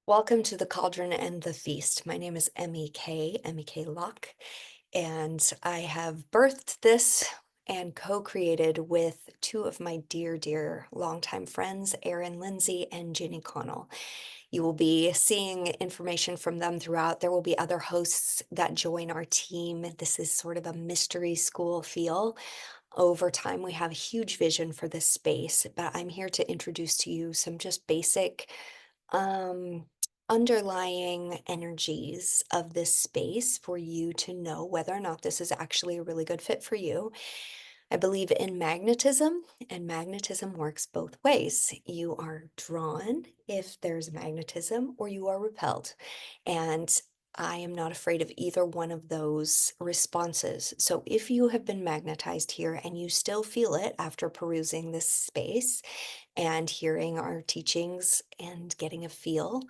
Welcome to the Cauldron and the Feast. My name is Emie K. Locke, and I have birthed this and co-created with two of my dear longtime friends, Erin Lindsay and Ginny Connell. You will be seeing information from them throughout. There will be other hosts that join our team. This is sort of a mystery school feel. Over time, we have a huge vision for this space, but I'm here to introduce to you some just basic um, underlying energies of this space for you to know whether or not this is actually a really good fit for you. I believe in magnetism, and magnetism works both ways. You are drawn if there's magnetism, or you are repelled. And I am not afraid of either one of those responses. So if you have been magnetized here and you still feel it after perusing this space, and hearing our teachings and getting a feel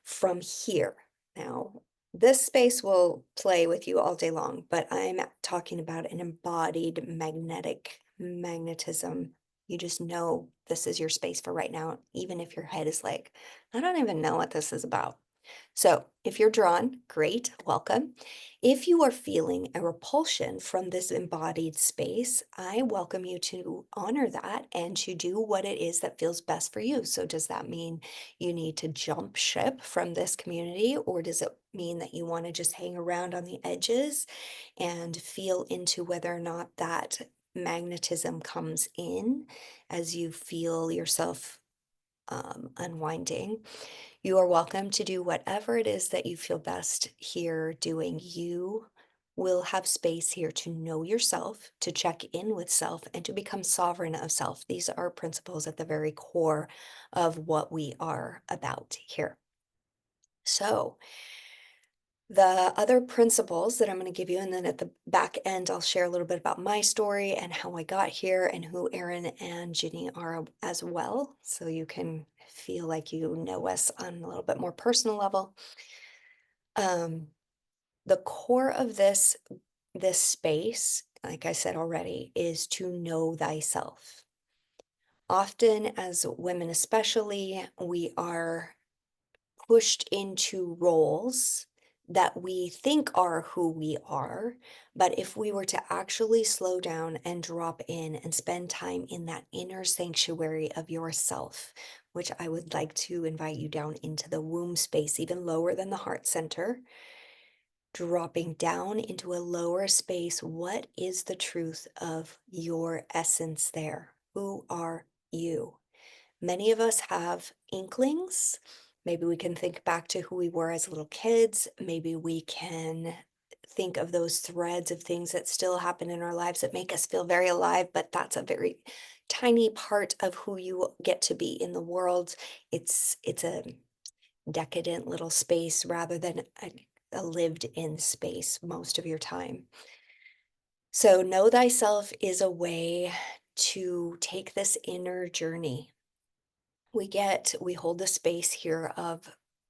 from here. Now, this space will play with you all day long, but I'm talking about an embodied magnetism. You just know this is your space for right now, even if your head is like, I don't even know what this is about. So, if you're drawn, great, welcome. If you are feeling a repulsion from this embodied space, I welcome you to honor that and to do what it is that feels best for you. So, does that mean you need to jump ship from this community, or does it mean that you want to just hang around on the edges and feel into whether or not that magnetism comes in as you feel yourself unwinding? You are welcome to do whatever it is that you feel best here doing. You will have space here to know yourself, to check in with self, and to become sovereign of self. These are principles at the very core of what we are about here. So, the other principles that I'm going to give you, and then at the back end, I'll share a little bit about my story and how I got here and who Erin and Ginny are as well. So you can feel like you know us on a little bit more personal level. Um, the core of this space, like I said already, is to know thyself. Often, as women especially, we are pushed into roles that we think are who we are. But if we were to actually slow down and drop in and spend time in that inner sanctuary of yourself, which I would like to invite you down into the womb space, even lower than the heart center, dropping down into a lower space, what is the truth of your essence there? Who are you? Many of us have inklings. Maybe we can think back to who we were as little kids. Maybe we can think of those threads of things that still happen in our lives that make us feel very alive, but that's a very tiny part of who you get to be in the world. It's a decadent little space rather than a lived in space most of your time. So know thyself is a way to take this inner journey. We hold the space here of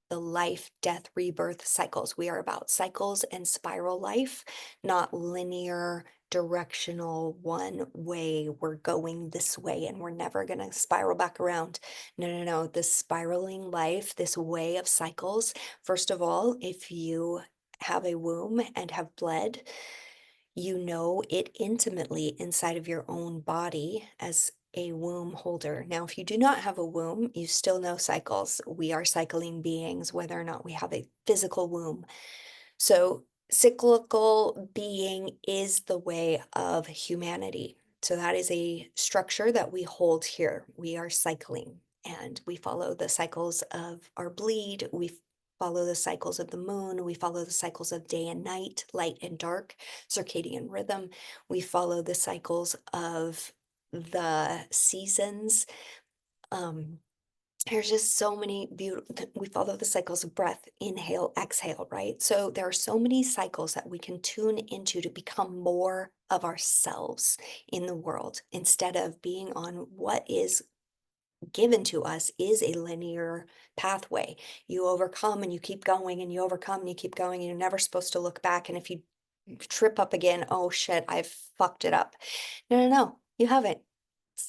the life, death, rebirth cycles. We are about cycles and spiral life, not linear, directional, one way. We're going this way and we're never going to spiral back around. No. This spiraling life, this way of cycles. First of all, if you have a womb and have bled, you know it intimately inside of your own body as a womb holder. Now, if you do not have a womb, you still know cycles. We are cycling beings, whether or not we have a physical womb. So, cyclical being is the way of humanity. So, that is a structure that we hold here. We are cycling and we follow the cycles of our bleed. We follow the cycles of the moon. We follow the cycles of day and night, light and dark, circadian rhythm. We follow the cycles of the seasons. Um, there's just so many beautiful, we follow the cycles of breath, inhale, exhale, right? So there are so many cycles that we can tune into to become more of ourselves in the world instead of being on what is given to us is a linear pathway. You overcome and you keep going and you overcome and you keep going and you're never supposed to look back. And if you trip up again, oh shit, I've fucked it up. No, you haven't.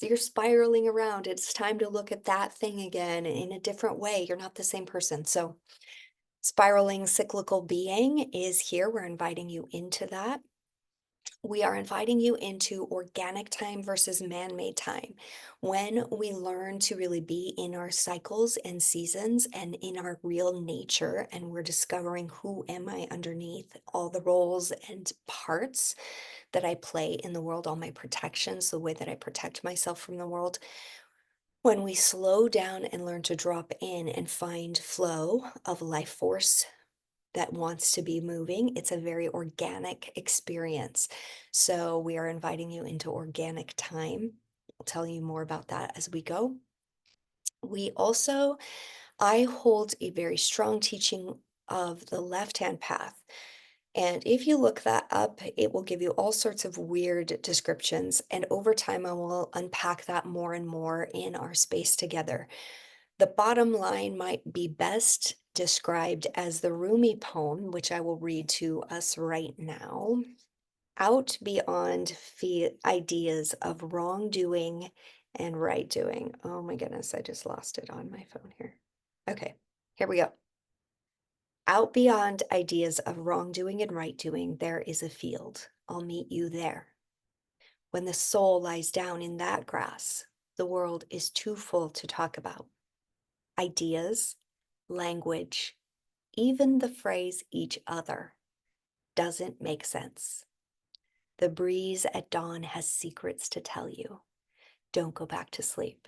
You're spiraling around. It's time to look at that thing again in a different way. You're not the same person. So, spiraling cyclical being is here. We're inviting you into that. We are inviting you into organic time versus man made time. When we learn to really be in our cycles and seasons and in our real nature, and we're discovering who am I underneath all the roles and parts that I play in the world, all my protections, the way that I protect myself from the world. When we slow down and learn to drop in and find flow of life force that wants to be moving, it's a very organic experience. So we are inviting you into organic time. I'll tell you more about that as we go. We also, I hold a very strong teaching of the left hand path. And if you look that up, it will give you all sorts of weird descriptions. And over time, I will unpack that more and more in our space together. The bottom line might be best described as the Rumi poem, which I will read to us right now. Out beyond ideas of wrongdoing and right doing. Oh my goodness, I just lost it on my phone here. Okay, here we go. Out beyond ideas of wrongdoing and right doing, there is a field. I'll meet you there. When the soul lies down in that grass, the world is too full to talk about. Ideas, language, even the phrase each other doesn't make sense. The breeze at dawn has secrets to tell you. Don't go back to sleep.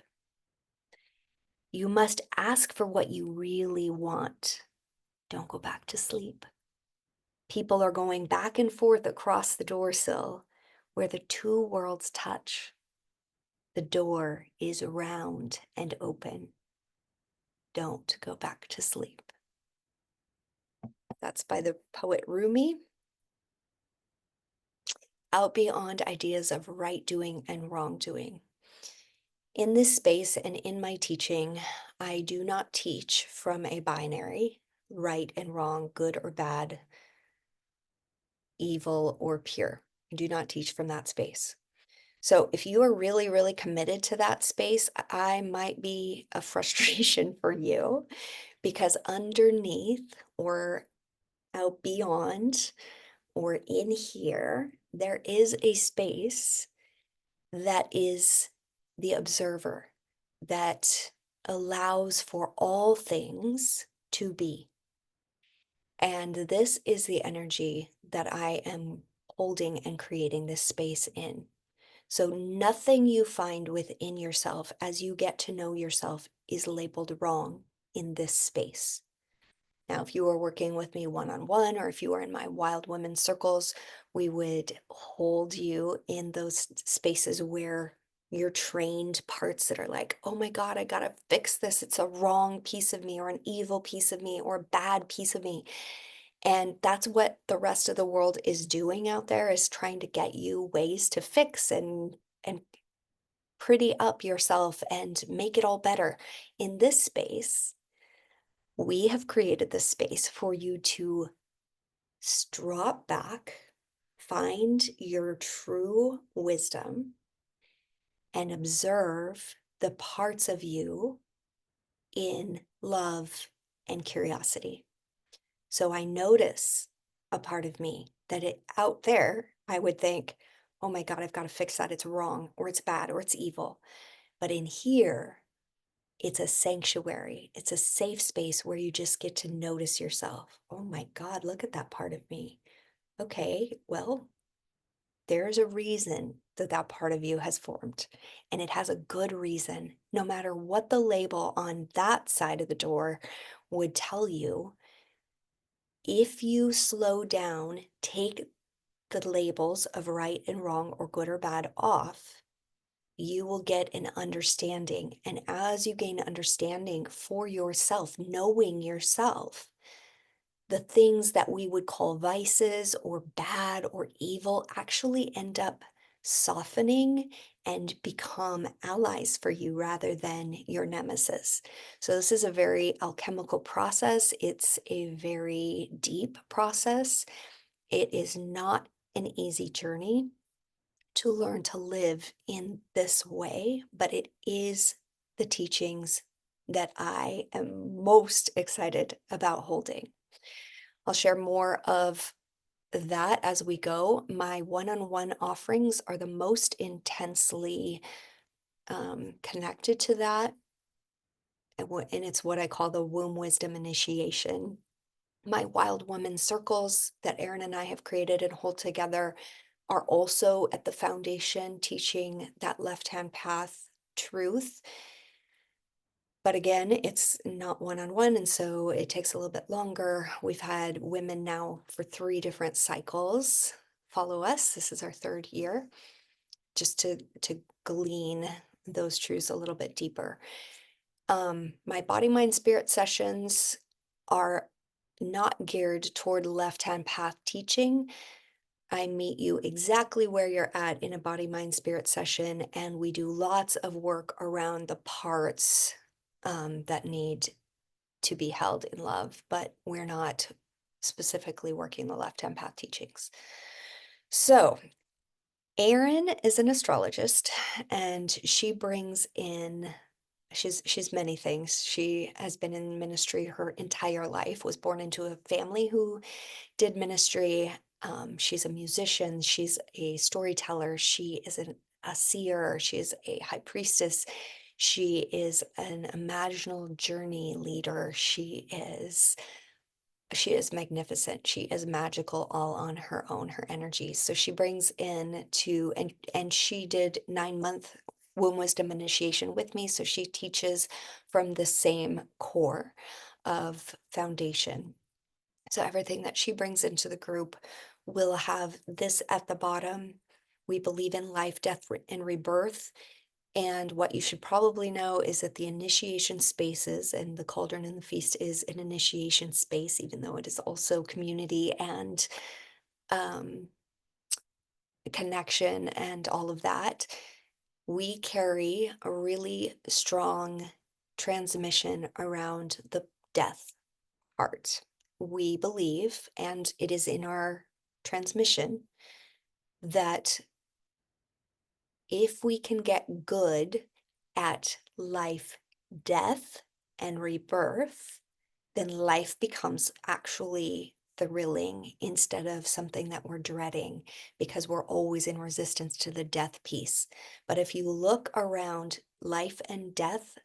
You must ask for what you really want. Don't go back to sleep. People are going back and forth across the door sill where the two worlds touch. The door is round and open. Don't go back to sleep. That's by the poet Rumi. Out beyond ideas of right doing and wrongdoing. In this space and in my teaching, I do not teach from a binary, right and wrong, good or bad, evil or pure. I do not teach from that space. So if you are really, really committed to that space, I might be a frustration for you because underneath or out beyond or in here, there is a space that is the observer, that allows for all things to be. And this is the energy that I am holding and creating this space in. So nothing you find within yourself as you get to know yourself is labeled wrong in this space. Now, if you are working with me one-on-one, or if you are in my wild women circles, we would hold you in those spaces where you're trained parts that are like, oh my God, I gotta fix this. It's a wrong piece of me, or an evil piece of me, or a bad piece of me. And that's what the rest of the world is doing out there, is trying to get you ways to fix and pretty up yourself and make it all better. In this space, we have created this space for you to drop back, find your true wisdom, and observe the parts of you in love and curiosity. So I notice a part of me that out there, I would think, oh my God, I've got to fix that. It's wrong, or it's bad, or it's evil. But in here, it's a sanctuary. It's a safe space where you just get to notice yourself. Oh my God, look at that part of me. Okay, well, there's a reason that that part of you has formed, and it has a good reason. No matter what the label on that side of the door would tell you, if you slow down, take the labels of right and wrong or good or bad off, you will get an understanding. And as you gain understanding for yourself, knowing yourself, the things that we would call vices or bad or evil actually end up softening and become allies for you rather than your nemesis. So, this is a very alchemical process. It's a very deep process. It is not an easy journey. to learn to live in this way, but it is the teachings that I am most excited about holding. I'll share more of that as we go. My one on one offerings are the most intensely connected to that. And it's what I call the womb wisdom initiation. My wild woman circles that Erin and I have created and hold together are also at the foundation teaching that left hand path truth. But again, it's not one on one. And so it takes a little bit longer. We've had women now for 3 different cycles follow us. This is our 3rd year, just to glean those truths a little bit deeper. My body, mind, spirit sessions are not geared toward left hand path teaching. I meet you exactly where you're at in a body, mind, spirit session, and we do lots of work around the parts that need to be held in love, but we're not specifically working the left hand path teachings. So, Erin is an astrologist and she brings in she's many things. She has been in ministry her entire life, was born into a family who did ministry. She's a musician, she's a storyteller, she is a seer, she is a high priestess, she is an imaginal journey leader, she is magnificent. She is magical all on her own, her energy. So she brings in to and she did 9-month womb wisdom initiation with me. So she teaches from the same core of foundation. So everything that she brings into the group will have this at the bottom. We believe in life, death, and rebirth. And what you should probably know is that the initiation spaces and the Cauldron and the Feast is an initiation space, even though it is also community and um, connection and all of that. We carry a really strong transmission around the death part. We believe, and it is in our transmission, that if we can get good at life, death, and rebirth, then life becomes actually thrilling instead of something that we're dreading because we're always in resistance to the death piece. But if you look around, life and death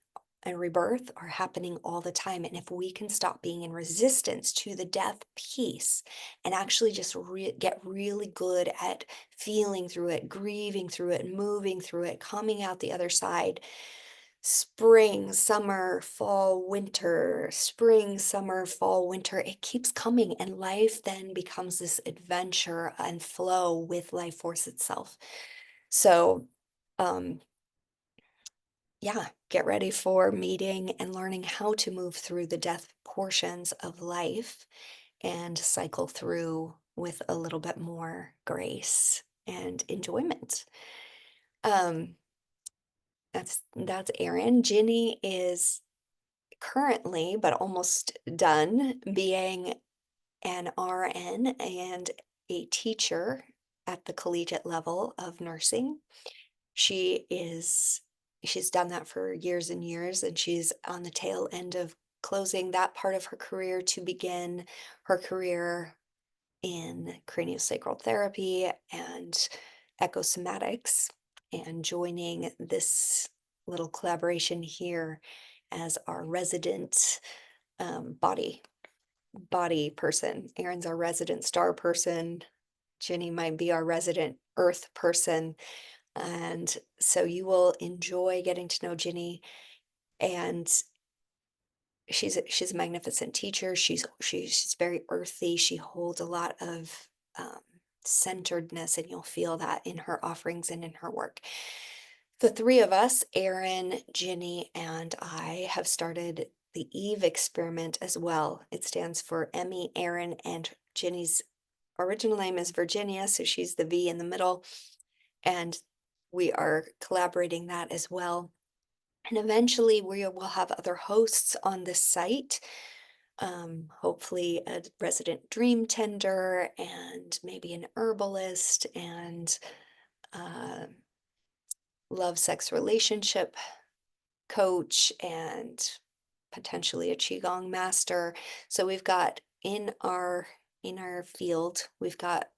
and rebirth are happening all the time. And if we can stop being in resistance to the death piece and actually just get really good at feeling through it, grieving through it, moving through it, coming out the other side, spring, summer, fall, winter, spring, summer, fall, winter, it keeps coming. And life then becomes this adventure and flow with life force itself. So, um, yeah, get ready for meeting and learning how to move through the death portions of life and cycle through with a little bit more grace and enjoyment. Um, that's Erin. Ginny is currently, but almost done being an RN and a teacher at the collegiate level of nursing. She is she's done that for years and years, and she's on the tail end of closing that part of her career to begin her career in craniosacral therapy and ecosomatics and joining this little collaboration here as our resident body person. Erin's our resident star person. Jenny might be our resident earth person. And so you will enjoy getting to know Ginny. And she's a magnificent teacher. She's very earthy. She holds a lot of centeredness, and you'll feel that in her offerings and in her work. The 3 of us, Erin, Ginny, and I, have started the Eve experiment as well. It stands for Emie, Erin, and Ginny's original name is Virginia, so she's the V in the middle. And we are collaborating that as well. And eventually we will have other hosts on this site, hopefully a resident dream tender and maybe an herbalist and uh, love, sex, relationship coach, and potentially a qigong master. So we've got in our field, we've got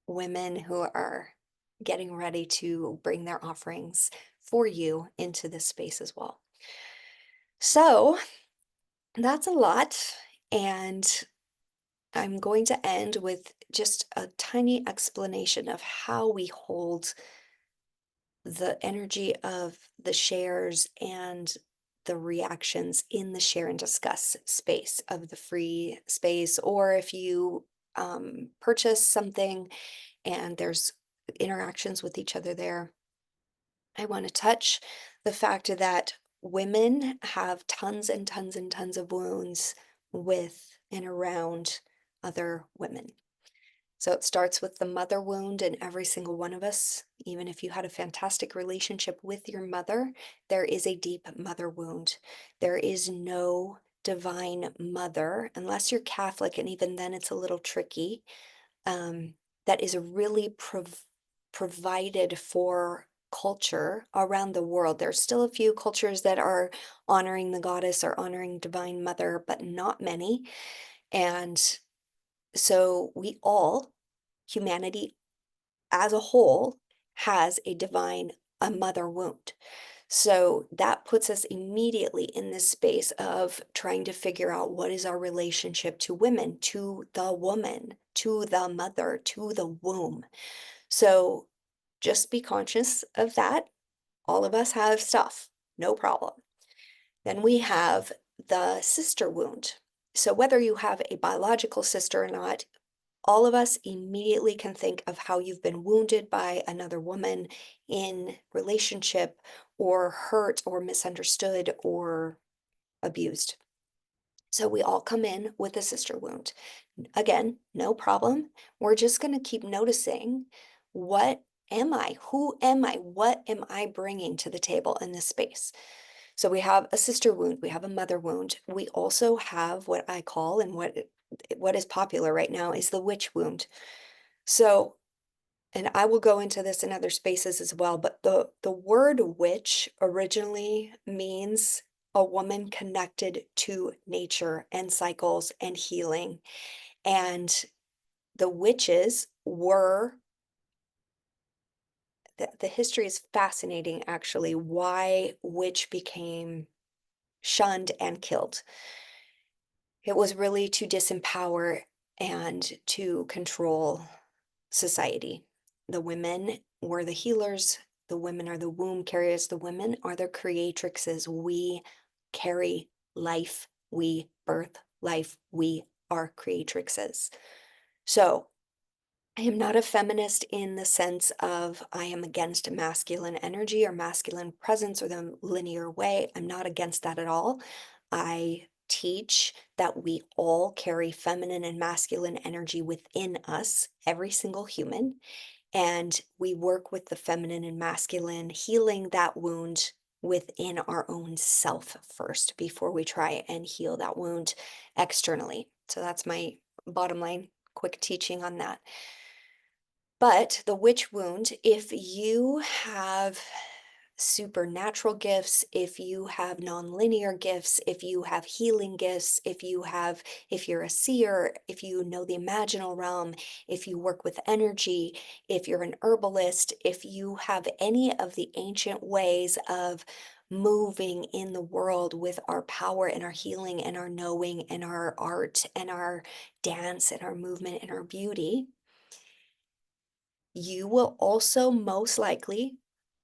women who are getting ready to bring their offerings for you into this space as well. So that's a lot. And I'm going to end with just a tiny explanation of how we hold the energy of the shares and the reactions in the share and discuss space of the free space. Or if you purchase something and there's interactions with each other there, I want to touch the fact that women have tons and tons and tons of wounds with and around other women. So it starts with the mother wound in every single one of us. Even if you had a fantastic relationship with your mother, there is a deep mother wound. There is no divine mother, unless you're Catholic, and even then it's a little tricky, um, that is really provided for culture around the world. There's still a few cultures that are honoring the goddess or honoring divine mother, but not many. And so we all, humanity as a whole, has a mother wound. So that puts us immediately in this space of trying to figure out what is our relationship to women, to the woman, to the mother, to the womb. So just be conscious of that. All of us have stuff, no problem. Then we have the sister wound. So whether you have a biological sister or not, all of us immediately can think of how you've been wounded by another woman in relationship, or hurt or misunderstood or abused. So we all come in with a sister wound. Again, no problem. We're just going to keep noticing, what am I? Who am I? What am I bringing to the table in this space? So we have a sister wound, we have a mother wound. We also have what I call, and what is popular right now is the witch wound. So, and I will go into this in other spaces as well, but the word witch originally means a woman connected to nature and cycles and healing. And the witches were, the history is fascinating actually, why witch became shunned and killed. It was really to disempower and to control society. The women were the healers, the women are the womb carriers, the women are the creatrixes. We carry life, we birth life, we are creatrixes. So I am not a feminist in the sense of I am against masculine energy or masculine presence or the linear way. I'm not against that at all. I teach that we all carry feminine and masculine energy within us, every single human, and we work with the feminine and masculine, healing that wound within our own self first before we try and heal that wound externally. So that's my bottom line, quick teaching on that. But the witch wound, if you have supernatural gifts, if you have nonlinear gifts, if you have healing gifts, if you're a seer, if you know the imaginal realm, if you work with energy, if you're an herbalist, if you have any of the ancient ways of moving in the world with our power and our healing and our knowing and our art and our dance and our movement and our beauty, you will also most likely,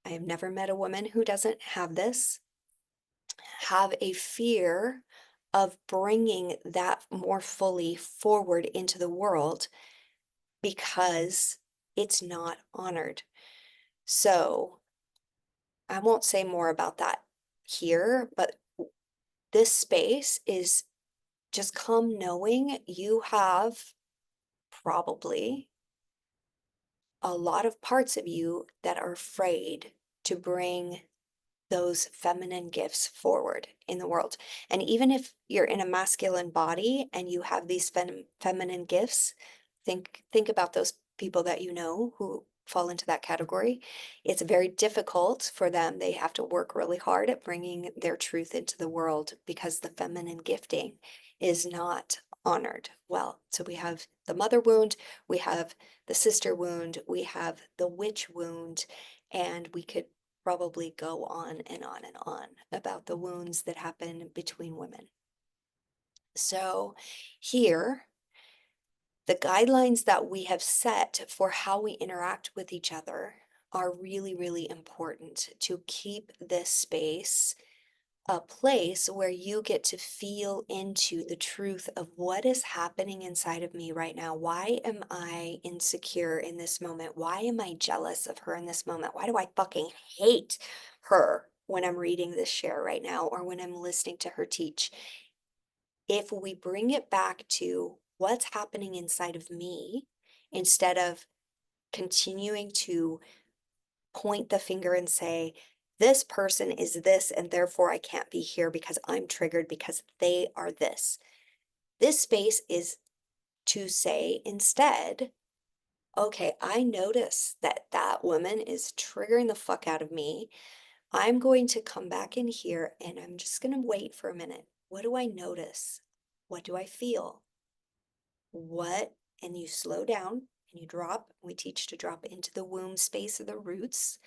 I have never met a woman who doesn't have this, have a fear of bringing that more fully forward into the world because it's not honored. So I won't say more about that here, but this space is just come knowing you have probably a lot of parts of you that are afraid to bring those feminine gifts forward in the world. And even if you're in a masculine body and you have these feminine gifts, think about those people that you know who fall into that category. It's very difficult for them. They have to work really hard at bringing their truth into the world because the feminine gifting is not honored well. So we have the mother wound, we have the sister wound, we have the witch wound, and we could probably go on and on and on about the wounds that happen between women. So here, the guidelines that we have set for how we interact with each other are really, really important to keep this space a place where you get to feel into the truth of what is happening inside of me right now. Why am I insecure in this moment? Why am I jealous of her in this moment? Why do I fucking hate her when I'm reading this share right now or when I'm listening to her teach? If we bring it back to what's happening inside of me instead of continuing to point the finger and say, this person is this, and therefore I can't be here because I'm triggered because they are this. This space is to say instead, okay, I notice that that woman is triggering the fuck out of me. I'm going to come back in here and I'm just going to wait for a minute. What do I notice? What do I feel? What, and you slow down and you drop. We teach to drop into the womb space of the roots.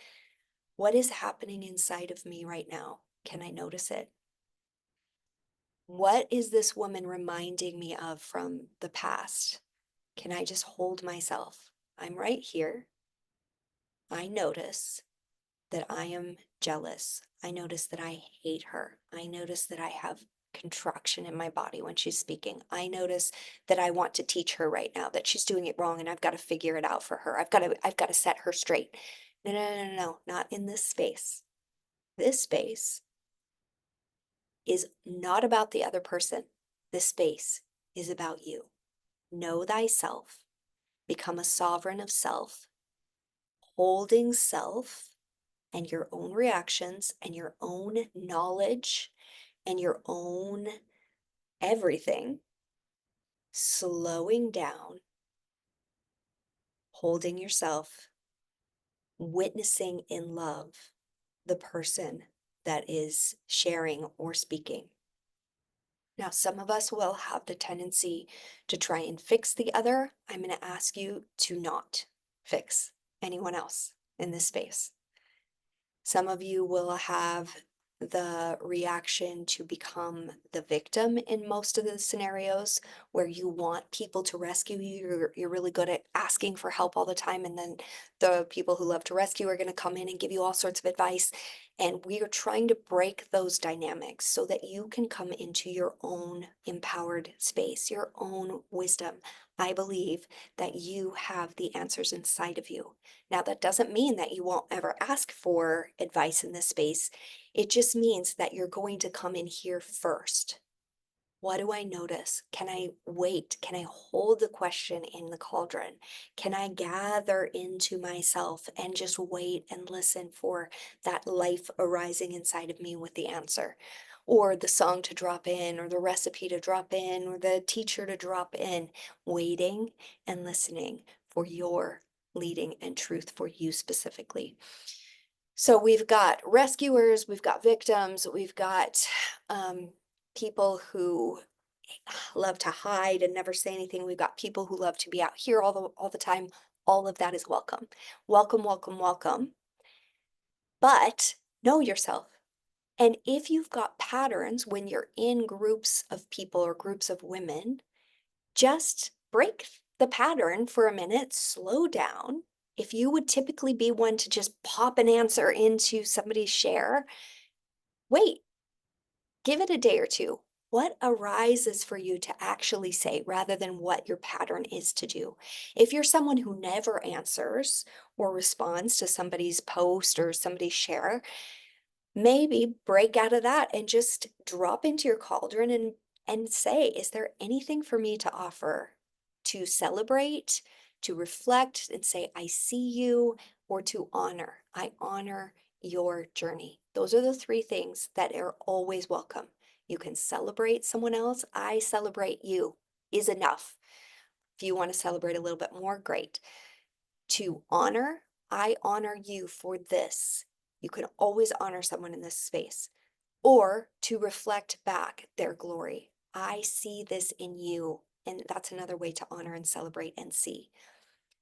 What is happening inside of me right now? Can I notice it? What is this woman reminding me of from the past? Can I just hold myself? I'm right here. I notice that I am jealous. I notice that I hate her. I notice that I have contraction in my body when she's speaking. I notice that I want to teach her right now that she's doing it wrong and I've got to figure it out for her. I've got to set her straight. No, no, no, no, no, not in this space. This space is not about the other person. This space is about you. Know thyself. Become a sovereign of self, holding self and your own reactions and your own knowledge and your own everything, slowing down, holding yourself, witnessing in love the person that is sharing or speaking. Now, some of us will have the tendency to try and fix the other. I'm going to ask you to not fix anyone else in this space. Some of you will have the reaction to become the victim in most of the scenarios where you want people to rescue you. You're really good at asking for help all the time, and then the people who love to rescue are going to come in and give you all sorts of advice. And we are trying to break those dynamics so that you can come into your own empowered space, your own wisdom. I believe that you have the answers inside of you. Now, that doesn't mean that you won't ever ask for advice in this space. It just means that you're going to come in here first. What do I notice? Can I wait? Can I hold the question in the cauldron? Can I gather into myself and just wait and listen for that life arising inside of me with the answer? Or the song to drop in, or the recipe to drop in, or the teacher to drop in, waiting and listening for your leading and truth for you specifically. So we've got rescuers, we've got victims, we've got people who love to hide and never say anything. We've got people who love to be out here all the time. All of that is welcome. Welcome, welcome, welcome. But know yourself. And if you've got patterns when you're in groups of people or groups of women, just break the pattern for a minute, slow down. If you would typically be one to just pop an answer into somebody's share, wait, give it a day or two. What arises for you to actually say rather than what your pattern is to do? If you're someone who never answers or responds to somebody's post or somebody's share, maybe break out of that and just drop into your cauldron and say, is there anything for me to offer to celebrate, to reflect and say, I see you, or to honor? I honor your journey. Those are the three things that are always welcome. You can celebrate someone else. I celebrate you is enough. If you want to celebrate a little bit more, great. To honor I honor you for this. You can always honor someone in this space. Or to reflect back their glory. I see this in you. And that's another way to honor and celebrate and see.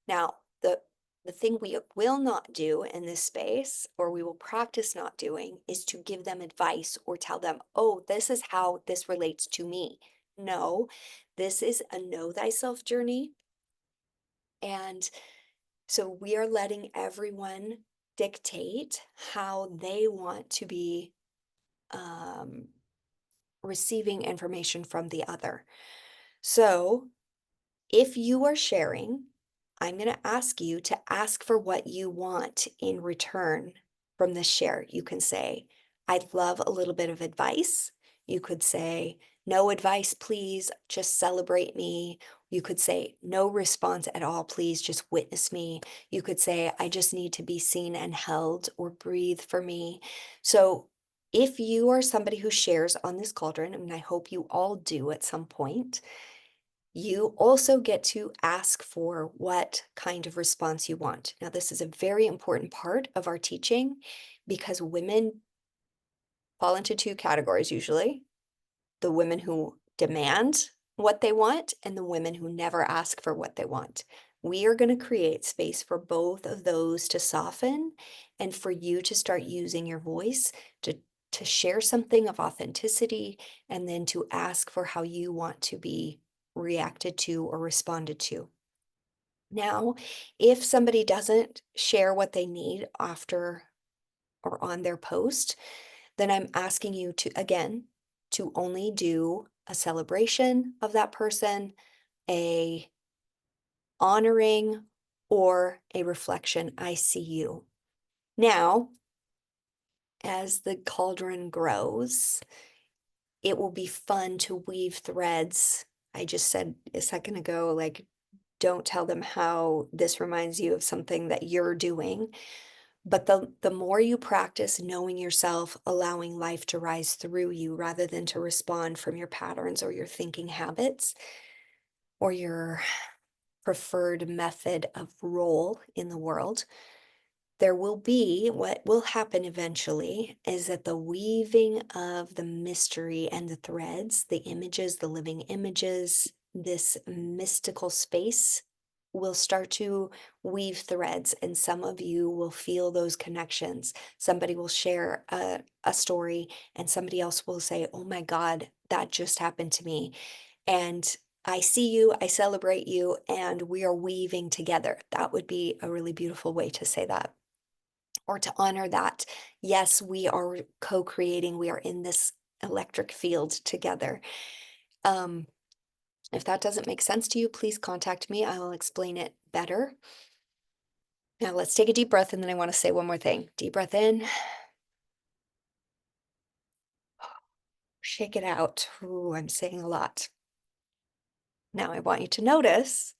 Now, the thing we will not do in this space, or we will practice not doing, is to give them advice or tell them, oh, this is how this relates to me. No, this is a know thyself journey. And so we are letting everyone dictate how they want to be um, receiving information from the other. So if you are sharing, I'm going to ask you to ask for what you want in return from this share. You can say, I'd love a little bit of advice. You could say, no advice, please, just celebrate me. You could say, no response at all, please, just witness me. You could say, I just need to be seen and held, or breathe for me. So if you are somebody who shares on this cauldron, and I hope you all do at some point, you also get to ask for what kind of response you want. Now, this is a very important part of our teaching because women fall into two categories usually: the women who demand what they want and the women who never ask for what they want. We are going to create space for both of those to soften and for you to start using your voice to share something of authenticity and then to ask for how you want to be reacted to or responded to. Now, if somebody doesn't share what they need after or on their post, then I'm asking you to, again, to only do a celebration of that person, a honoring, or a reflection. I see you. Now, as the cauldron grows, it will be fun to weave threads. I just said a second ago, like, don't tell them how this reminds you of something that you're doing. But the more you practice knowing yourself, allowing life to rise through you rather than to respond from your patterns or your thinking habits or your preferred method of role in the world, there will be what will happen eventually is that the weaving of the mystery and the threads, the images, the living images, this mystical space will start to weave threads, and some of you will feel those connections. Somebody will share a story, and somebody else will say, oh my God, that just happened to me. And I see you, I celebrate you, and we are weaving together. That would be a really beautiful way to say that, or to honor that. Yes, we are co-creating, we are in this electric field together. Um, if that doesn't make sense to you, please contact me. I will explain it better. Now let's take a deep breath, and then I want to say one more thing. Deep breath in, shake it out. Ooh, I'm saying a lot. Now I want you to notice,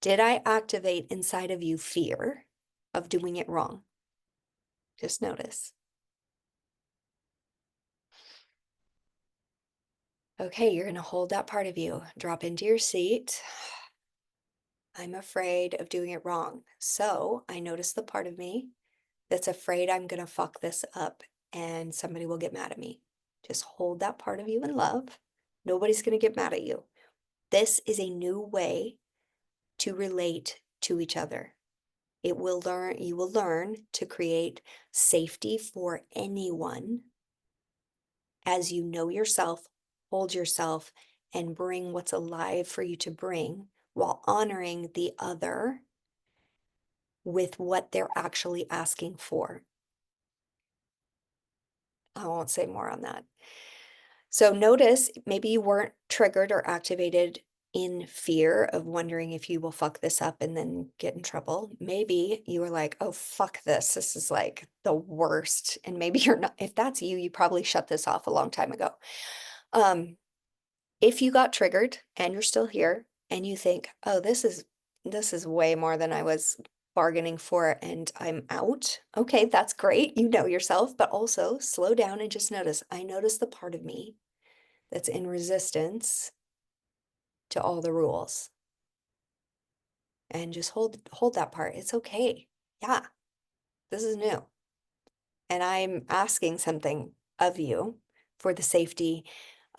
did I activate inside of you fear of doing it wrong? Just notice. Okay, you're going to hold that part of you. Drop into your seat. I'm afraid of doing it wrong. So I notice the part of me that's afraid I'm going to fuck this up and somebody will get mad at me. Just hold that part of you in love. Nobody's going to get mad at you. This is a new way to relate to each other. You will learn to create safety for anyone as you know yourself, hold yourself, and bring what's alive for you to bring while honoring the other with what they're actually asking for. I won't say more on that. So notice maybe you weren't triggered or activated in fear of wondering if you will fuck this up and then get in trouble. Maybe you were like, oh, fuck this. This is like the worst. And maybe you're not. If that's you, you probably shut this off a long time ago. If you got triggered and you're still here and you think, oh, this is way more than I was bargaining for and I'm out. Okay, that's great. You know yourself, but also slow down and just notice. I notice the part of me that's in resistance to all the rules, and just hold that part. It's okay. Yeah, this is new. And I'm asking something of you for the safety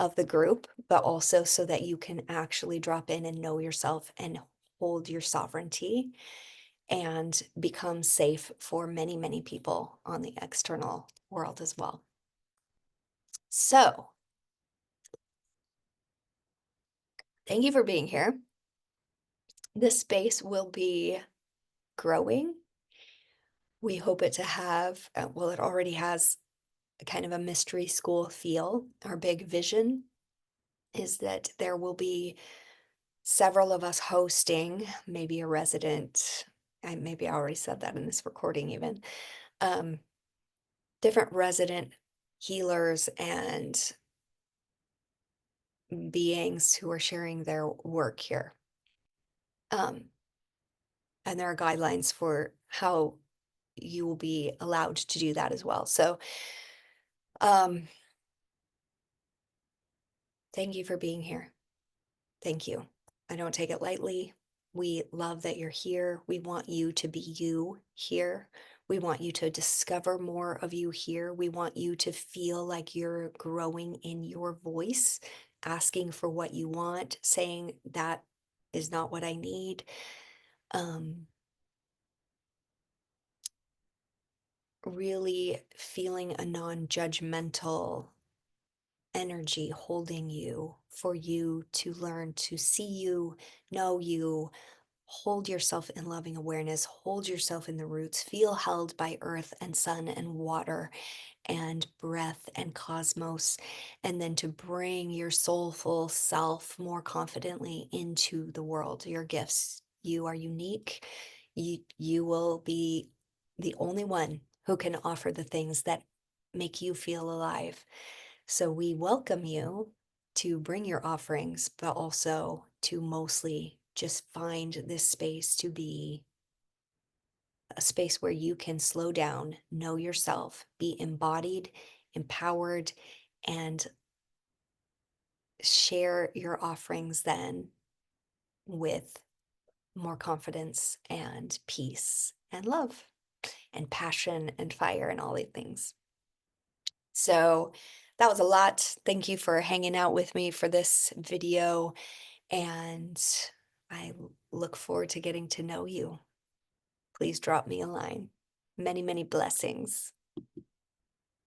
of the group, but also so that you can actually drop in and know yourself and hold your sovereignty and become safe for many, many people on the external world as well. So, thank you for being here. This space will be growing. We hope it to have, well, it already has a kind of a mystery school feel. Our big vision is that there will be several of us hosting, maybe a resident. Maybe I already said that in this recording, even. Um, Different resident healers and beings who are sharing their work here. Um, and there are guidelines for how you will be allowed to do that as well. So, um, thank you for being here. Thank you. I don't take it lightly. We love that you're here. We want you to be you here. We want you to discover more of you here. We want you to feel like you're growing in your voice, asking for what you want, saying that is not what I need. Um, really feeling a non-judgmental energy holding you for you to learn to see you, know you, hold yourself in loving awareness, hold yourself in the roots, feel held by earth and sun and water and breath and cosmos, and then to bring your soulful self more confidently into the world, your gifts. You are unique. You will be the only one who can offer the things that make you feel alive. So we welcome you to bring your offerings, but also to mostly just find this space to be a space where you can slow down, know yourself, be embodied, empowered, and share your offerings then with more confidence and peace and love and passion and fire and all these things. So that was a lot. Thank you for hanging out with me for this video. And I look forward to getting to know you. Please drop me a line. Many, many blessings.